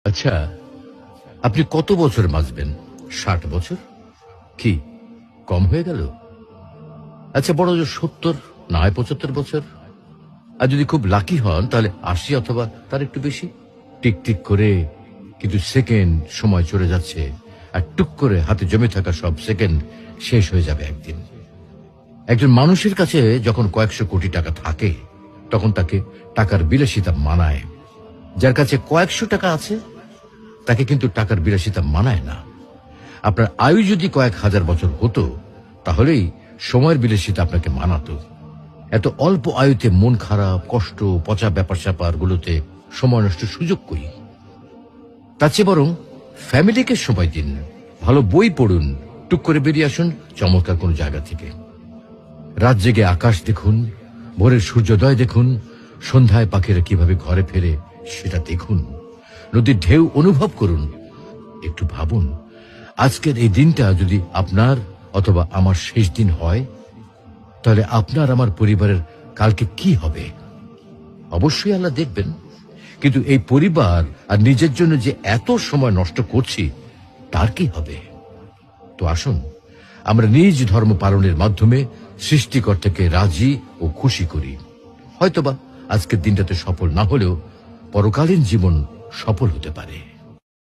আচ্ছা, আপনি কত বছর বাঁচবেন? 60 বছর? কি কম হয়ে গেল? আচ্ছা, বড় জোর 70, না হয় 75 বছর। আর যদি খুব লাকি হন তাহলে 80 অথবা তার একটু বেশি। টিক টিক করে কিন্তু সেকেন্ড সময় চলে যাচ্ছে, আর টুক করে হাতে জমে থাকা সব সেকেন্ড শেষ হয়ে যাবে একদিন। একজন মানুষের কাছে যখন কয়েকশো কোটি টাকা থাকে, তখন তাকে টাকার বিলাসিতা মানায়। যার কাছে কয়েকশো টাকা আছে, তাকে কিন্তু টাকার বিলাসিতা মানায় না। আপনার আয়ু যদি কয়েক হাজার বছর হতো, তাহলেই সময়ের বিলাসিতা আপনাকে মানাতো। এত অল্প আয়ুতে মন খারাপ, কষ্ট, পচা ব্যাপার স্যাপার গুলোতে সময় নষ্ট সুযোগ করি। তার চেয়ে বরং ফ্যামিলিকে সময় দিন, ভালো বই পড়ুন, টুক করে বেরিয়ে আসুন চমৎকার কোন জায়গা থেকে। রাত জেগে আকাশ দেখুন, ভোরের সূর্যোদয় দেখুন, সন্ধ্যায় পাখিরা কিভাবে ঘরে ফেরে সেটা দেখুন, নদীর ঢেউ অনুভব করুন। একটু ভাবুন, আজকের এই দিনটা যদি আপনার অথবা আমার শেষ দিন হয়, তাহলে আপনার আমার পরিবারের কালকে কি হবে? অবশ্যই আল্লাহ দেখবেন, কিন্তু এই পরিবার আর নিজের জন্য যে এত সময় নষ্ট করছি, তার কি হবে? তো আসুন, আমরা নিজ ধর্ম পালনের মাধ্যমে সৃষ্টিকর্তাকে রাজি ও খুশি করি। হয়তোবা আজকের দিনটাতে সফল না হলেও পরকালীন জীবন সফল হতে পারে।